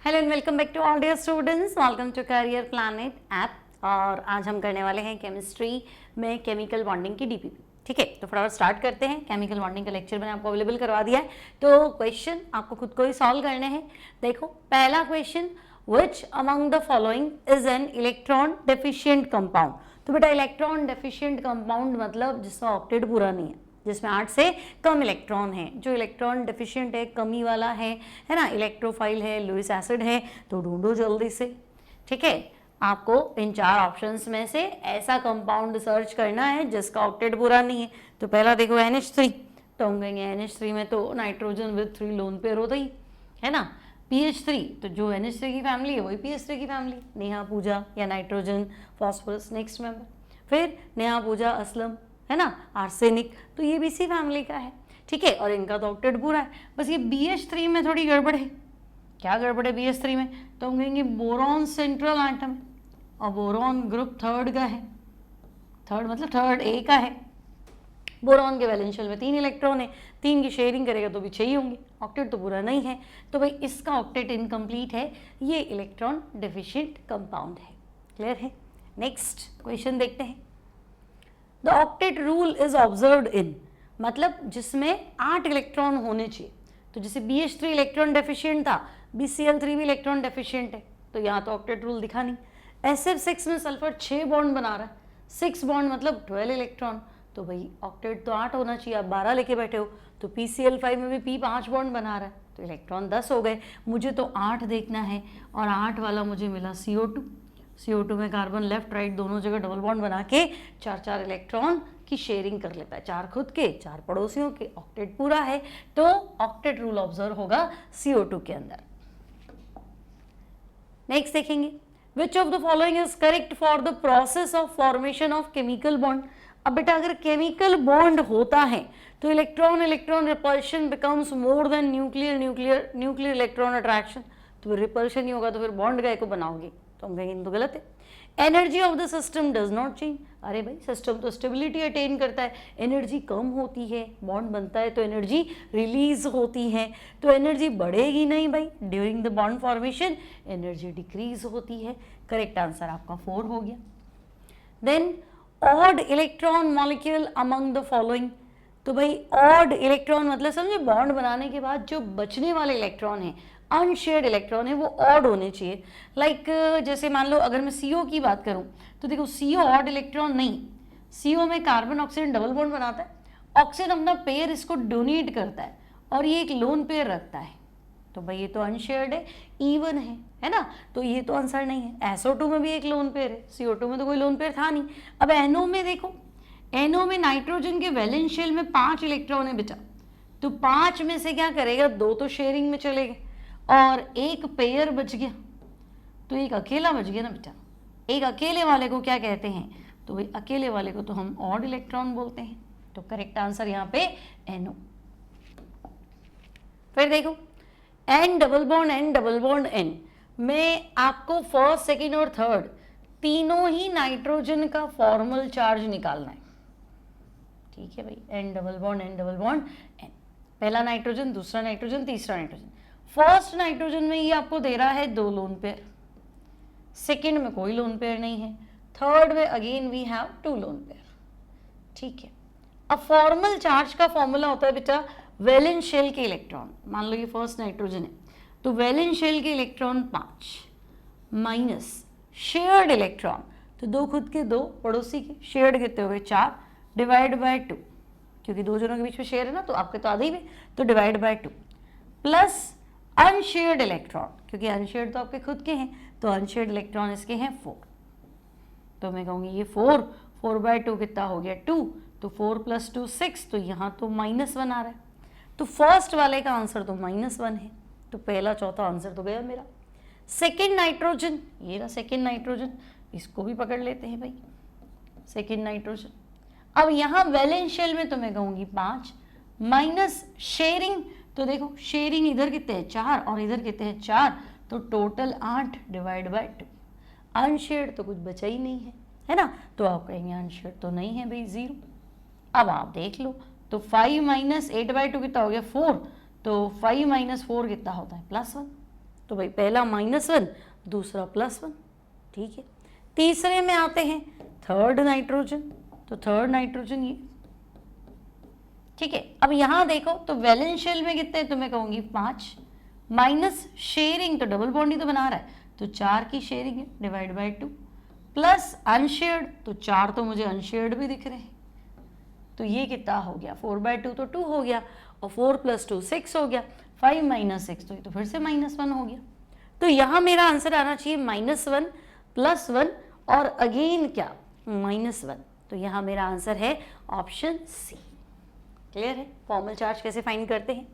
Hello and welcome back to all dear students, welcome to career planet app. और आज हम करने वाले हैं केमिस्ट्री में केमिकल बॉन्डिंग की डीपीपी। ठीक है, तो फटाफट स्टार्ट करते हैं। केमिकल बॉन्डिंग का लेक्चर मैंने आपको अवेलेबल करवा दिया है, तो क्वेश्चन आपको खुद को ही सॉल्व करने हैं। देखो, पहला question, which among the following is an electron deficient compound. तो बेटा इलेक्ट्रॉन डेफिशिएंट कंपाउंड मतलब जिसका ऑक्टेट पूरा नहीं है, जिसमें 8 से कम इलेक्ट्रॉन है, जो इलेक्ट्रॉन डेफिशिएंट है, कमी वाला है ना, इलेक्ट्रोफाइल है, लुईस एसिड है, तो ढूंढो जल्दी से। ठीक है, आपको इन 4 ऑप्शंस में से ऐसा कंपाउंड सर्च करना है जिसका ऑक्टेट पूरा नहीं है। तो पहला देखो NH3, तो हम कहेंगे NH3 में तो नाइट्रोजन विद 3 लोन पेयर होता ही है ना। PH3, तो जो NH3 की फैमिली है वही PH3 की फैमिली, नेहा पूजा या नाइट्रोजन फॉस्फोरस नेक्स्ट मेंबर। फिर नेहा पूजा असलम है ना, आर्सेनिक, तो ये भी इसी फैमिली का है। ठीक है, और इनका तो ऑक्टेट पूरा है। बस ये BH3 में थोड़ी गड़बड़ है। क्या गड़बड़ है BH3 में? तो हम कहेंगे बोरॉन सेंट्रल एटम है और बोरॉन ग्रुप थर्ड का है। थर्ड मतलब थर्ड A का है। बोरॉन के वैलेंस शेल में 3 इलेक्ट्रॉन है, 3 की शेयरिंग करेगा तो भी 6 ही होंगे, ऑक्टेट तो पूरा नहीं है। तो भाई इसका ऑक्टेट इनकम्प्लीट है, ये इलेक्ट्रॉन डेफिशिएंट कंपाउंड है। क्लियर है? नेक्स्ट क्वेश्चन देखते हैं। The octet rule is observed in, मतलब जिसमें 8 इलेक्ट्रॉन होने चाहिए। तो जैसे BH3 इलेक्ट्रॉन डेफिशिएंट था, BCl3 भी इलेक्ट्रॉन डेफिशिएंट है, तो यहाँ तो ऑक्टेट रूल दिखा नहीं। SF6 में सल्फर 6 बॉन्ड बना रहा है, 6 बॉन्ड मतलब 12 इलेक्ट्रॉन, तो भाई ऑक्टेट तो 8 होना चाहिए, आप 12 लेके बैठे हो। तो PCl5 में भी P 5 बॉन्ड बना रहा है, तो इलेक्ट्रॉन 10 हो गए। मुझे तो 8 देखना है और 8 वाला मुझे मिला CO2 में कार्बन लेफ्ट राइट दोनों जगह डबल बॉन्ड बना के 4 इलेक्ट्रॉन की शेयरिंग कर लेता है, 4 खुद के 4 पड़ोसियों के, ऑक्टेट पूरा है। तो ऑक्टेट रूल ऑब्जर्व होगा CO2 के अंदर। नेक्स्ट देखेंगे, which of the following is correct for the process of formation of chemical bond. अब बेटा अगर केमिकल बॉन्ड होता है तो electron electron repulsion becomes more than nuclear electron attraction. तो रिपल्शन ही होगा तो फिर बॉन्ड का को बनाओगे, तो हम कहेंगे तो गलत है। Energy of the system does not change. अरे भाई सिस्टम तो स्टेबिलिटी अटेन करता है, एनर्जी कम होती है, बॉन्ड बनता है तो एनर्जी रिलीज होती है, तो एनर्जी बढ़ेगी नहीं भाई। During the bond formation energy decrease होती है। करेक्ट आंसर आपका 4 हो गया। Then odd electron molecule among the following. तो भाई ऑड इलेक्ट्रॉन मतलब समझे, बॉन्ड बनाने के बाद जो बचने वाले इलेक्ट्रॉन है, अनशेयर्ड इलेक्ट्रॉन है, वो ऑड होने चाहिए। लाइक जैसे मान लो अगर मैं CO की बात करूं तो देखो CO ऑड इलेक्ट्रॉन नहीं, CO में कार्बन ऑक्सीजन डबल बॉन्ड बनाता है, ऑक्सीजन अपना पेयर इसको डोनेट करता है और ये एक लोन पेयर रखता है, तो भाई ये तो अनशेयर्ड है, इवन है ना, तो ये तो आंसर नहीं है। SO2 में भी एक लोन पेयर है, CO2 में तो कोई लोन पेयर था नहीं। अब NO में देखो, NO में नाइट्रोजन के वैलेंस शेल में 5 इलेक्ट्रॉन है बेटा, तो 5 में से क्या करेगा, 2 तो शेयरिंग में चले गए और एक पेयर बच गया, तो एक अकेला बच गया ना बेटा। एक अकेले वाले को क्या कहते हैं, तो भाई अकेले वाले को तो हम ऑड इलेक्ट्रॉन बोलते हैं। तो करेक्ट आंसर यहाँ पे NO। फिर देखो N डबल बॉन्ड N में आपको फर्स्ट सेकेंड और थर्ड तीनों ही नाइट्रोजन का फॉर्मल चार्ज निकालना है। ठीक है भाई, N डबल बॉन्ड N, पहला नाइट्रोजन, दूसरा नाइट्रोजन, तीसरा नाइट्रोजन। फर्स्ट नाइट्रोजन में ये आपको दे रहा है 2 लोन पेयर, सेकेंड में कोई लोन पेयर नहीं है, थर्ड में again we have 2 lone pair. ठीक है, अब फॉर्मल चार्ज का फॉर्मूला होता है बेटा वैलेंस शेल के इलेक्ट्रॉन। मान लो ये फर्स्ट नाइट्रोजन है, तो वैलेंस शेल के इलेक्ट्रॉन 5 माइनस शेयर्ड इलेक्ट्रॉन, तो 2 खुद के 2 पड़ोसी के, शेयर्ड कितने हो गए 4, डिवाइड बाय 2, क्योंकि 2 जनों के बीच में शेयर है ना, तो आपके तो आधे ही में, तो divide by 2 plus unshared electron, क्योंकि अनशेयर्ड तो आपके खुद के हैं, तो अनशेयर्ड इलेक्ट्रॉन इसके हैं 4, तो मैं कहूँगी ये 4 बाय 2 कितना हो गया 2, तो 4 + 2 6, तो यहाँ तो -1 आ रहा है, तो फर्स्ट वाले का आंसर तो -1 है, तो पहला चौथा आंसर तो गया मेरा। सेकेंड नाइट्रोजन, ये रहा सेकेंड नाइट्रोजन, इसको भी पकड़ लेते हैं भाई, सेकेंड नाइट्रोजन। अब यहाँ वैलेंस शेल में तो मैं कहूँगी 5 माइनस शेयरिंग, तो देखो शेयरिंग इधर कितने हैं 4 और इधर कितने हैं 4, तो टोटल 8 डिवाइड बाय 2। अनशेयर्ड तो कुछ बचा ही नहीं है ना, तो आप कहेंगे अनशेयर्ड तो नहीं है भाई 0। अब आप देख लो, तो 5 - 8/2 कितना हो गया 4, तो 5 - 4 कितना होता है +1, तो भाई पहला -1, दूसरा +1, ठीक है। तीसरे में आते हैं थर्ड नाइट्रोजन, तो थर्ड नाइट्रोजन ये, ठीक है। अब यहां देखो तो वैलेंस शेल में कितने, तो मैं कहूंगी 5, माइनस शेयरिंग तो डबल बॉन्ड ही तो बना रहा है, तो 4 की शेयरिंग है, डिवाइड बाय 2, प्लस अनशेयर्ड, तो 4 तो मुझे अनशेयर्ड भी दिख रहे हैं, तो ये कितना हो गया 4/2 तो 2 हो गया, और 4 + 2 6 हो गया, 5 - 6 तो ये तो फिर से -1 हो गया। तो यहाँ मेरा आंसर आना चाहिए -1 + 1 और अगेन क्या -1, तो यहाँ मेरा आंसर है ऑप्शन सी। क्लियर है फॉर्मल चार्ज कैसे फाइंड करते हैं।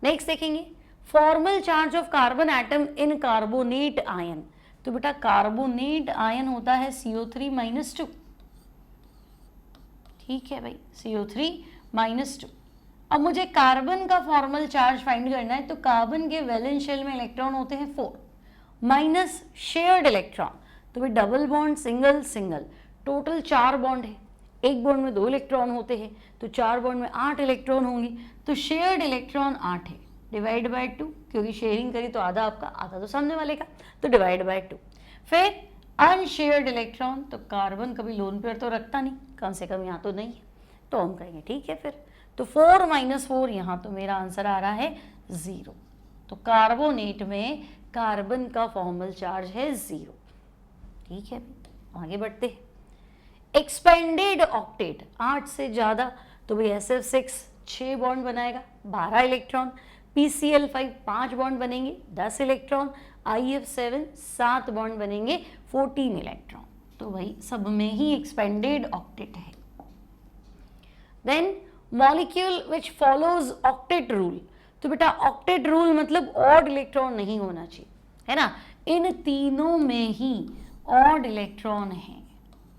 नेक्स्ट देखेंगे formal charge of carbon atom in carbonate ion. तो बेटा कार्बोनेट आयन होता है CO3 - 2, ठीक है भाई, CO3 - 2। अब मुझे कार्बन का फॉर्मल चार्ज फाइंड करना है, तो कार्बन के वैलेंस शेल में इलेक्ट्रॉन होते हैं 4 माइनस शेयर्ड इलेक्ट्रॉन, तो भाई double bond single single, total 4 bond है, एक बॉन्ड में 2 इलेक्ट्रॉन होते हैं, तो 4 बॉन्ड में 8 इलेक्ट्रॉन होंगे, तो शेयर्ड इलेक्ट्रॉन 8 है, डिवाइड बाय 2, क्योंकि शेयरिंग करी तो आधा आपका आधा तो सामने वाले का, तो डिवाइड बाय 2। फिर अनशेयर्ड इलेक्ट्रॉन, तो कार्बन कभी लोन पेयर तो रखता नहीं, कम से कम यहाँ तो नहीं है, तो हम कहेंगे ठीक है फिर, तो 4 - 4 यहाँ तो मेरा आंसर आ रहा है 0। तो कार्बोनेट में कार्बन का फॉर्मल चार्ज है 0, ठीक है। आगे बढ़ते हैं, एक्सपेंडेड ऑक्टेट 8 से ज़्यादा, तो भाई SF6 6 बॉन्ड बनाएगा 12 इलेक्ट्रॉन, PCl5 5 बॉन्ड बनेंगे 10 इलेक्ट्रॉन, IF7 7 बॉन्ड बनेंगे 14 इलेक्ट्रॉन, तो भाई सब में ही एक्सपेंडेड ऑक्टेट है। Then molecule which follows octet rule, तो बेटा ऑक्टेट रूल मतलब ऑड इलेक्ट्रॉन नहीं होना चाहिए, है ना, इन तीनों में ही ऑड इलेक्ट्रॉन है,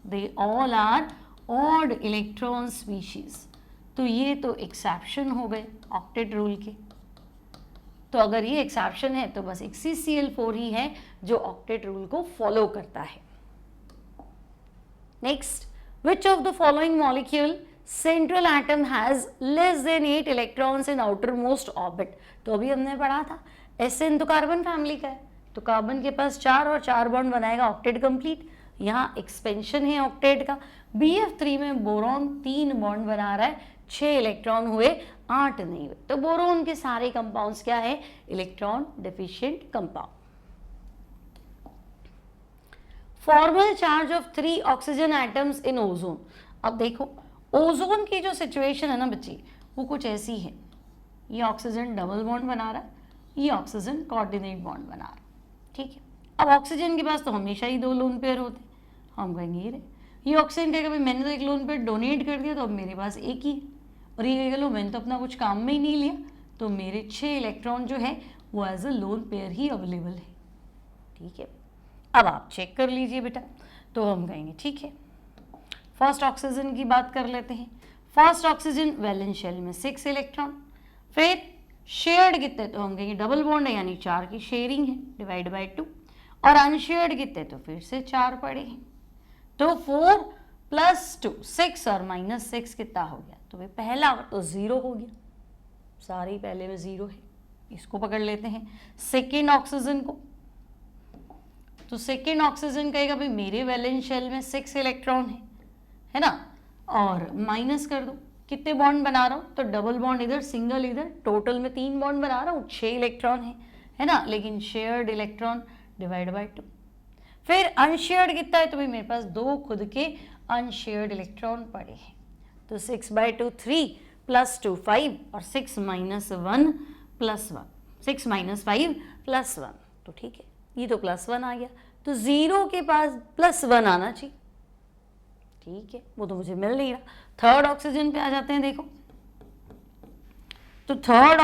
they all are odd electron species, तो ये तो एक्सेप्शन हो गए ऑक्टेट रूल के। तो अगर ये एक्सेप्शन है तो बस एक CCl4 ही है जो ऑक्टेट रूल को फॉलो करता है। Next, which of the following molecule central atom has less than 8 electrons in outer most orbit, तो अभी हमने पढ़ा था SN तो कार्बन फैमिली का है, तो कार्बन के पास 4 और 4 बॉन्ड बनाएगा ऑक्टेट कंप्लीट, यहाँ एक्सपेंशन है ऑक्टेट का। BF3 में बोरॉन 3 बॉन्ड बना रहा है, 6 इलेक्ट्रॉन हुए 8 नहीं हुए, तो बोरोन के सारे कंपाउंड्स क्या है, electron deficient compound. Formal charge of 3 oxygen atoms in ozone. अब देखो ओजोन की जो सिचुएशन है ना बच्ची, वो कुछ ऐसी है, ये ऑक्सीजन डबल बॉन्ड बना रहा है, ये ऑक्सीजन कोऑर्डिनेट बॉन्ड बना रहा है, ठीक है। अब ऑक्सीजन के पास तो हमेशा ही 2 लोन पेयर होते हैं, हम कहेंगे ये ऑक्सीजन कहेगा भाई मैंने तो एक लोन पेयर डोनेट कर दिया तो अब मेरे पास एक ही है, और ये कहेगा लो मैंने तो अपना कुछ काम में ही नहीं लिया, तो मेरे 6 इलेक्ट्रॉन जो है वो एज अ लोन पेयर ही अवेलेबल है, ठीक है। अब आप चेक कर लीजिए बेटा, तो हम कहेंगे ठीक है। फर्स्ट ऑक्सीजन की बात कर लेते हैं, फर्स्ट ऑक्सीजन वैलेंस शेल में 6 इलेक्ट्रॉन, फिर शेयर्ड कितने, तो हम कहेंगे डबल बॉन्ड है यानी 4 की शेयरिंग है, डिवाइड बाय 2, और अनशेयर्ड कितने, तो फिर से 4 पड़े हैं, तो 4 + 2 6 और -6 कितना हो गया, तो भाई पहला तो 0 हो गया, सारे ही पहले में 0 है, इसको पकड़ लेते हैं। सेकेंड ऑक्सीजन को, तो सेकेंड ऑक्सीजन कहेगा भाई मेरे वैलेंस शेल में 6 इलेक्ट्रॉन है ना, और माइनस कर दो कितने बॉन्ड बना रहा हूँ, तो डबल बॉन्ड इधर सिंगल इधर, टोटल में 3 बॉन्ड बना रहा हूँ, 6 इलेक्ट्रॉन है ना, लेकिन शेयर्ड इलेक्ट्रॉन डिवाइड बाय 2। फिर अनशेयर्ड कितना है, तो भाई मेरे पास 2 खुद के अनशेयर्ड इलेक्ट्रॉन पड़े हैं, तो 6/2 3 + 2 5 और 6 - 1 + 1 6 - 5 + 1, तो ठीक है, ये तो +1 आ गया, तो 0 के पास +1 आना चाहिए, ठीक है, वो तो मुझे मिल नहीं रहा। थर्ड ऑक्सीजन पे आ जाते हैं, देखो तो थर्ड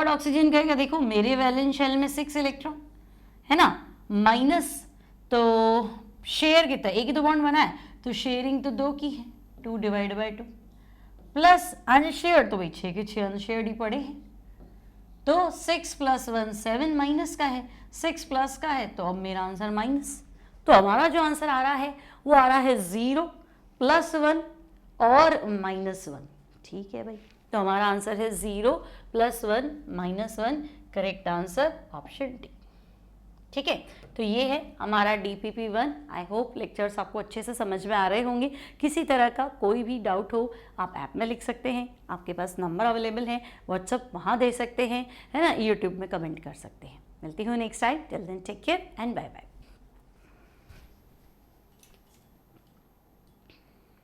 ऑक्सीजन कहेगा देखो मेरे वैलेंस शेल में 6 इलेक्ट्रॉन है ना, माइनस तो शेयर कितना, एक ही तो बॉन्ड बना है, तो शेयरिंग तो 2 की है, 2 डिवाइड बाय 2, प्लस अनशेयर्ड, तो भाई 6 के 6 अनशेयर्ड ही पड़े हैं, तो 6 + 1 7 माइनस का है, 6 प्लस का है, तो अब मेरा आंसर माइनस, तो हमारा जो आंसर आ रहा है वो आ रहा है 0 + 1 और -1, ठीक है भाई, तो हमारा आंसर है 0 + 1 - 1, करेक्ट आंसर ऑप्शन डी। ठीक है, तो ये है हमारा DPP1। आई होप लेक्चर्स आपको अच्छे से समझ में आ रहे होंगे। किसी तरह का कोई भी डाउट हो आप ऐप में लिख सकते हैं, आपके पास नंबर अवेलेबल है, व्हाट्सअप वहाँ दे सकते हैं, है ना, यूट्यूब में कमेंट कर सकते हैं। मिलती हूँ next time. Till then take care and bye bye.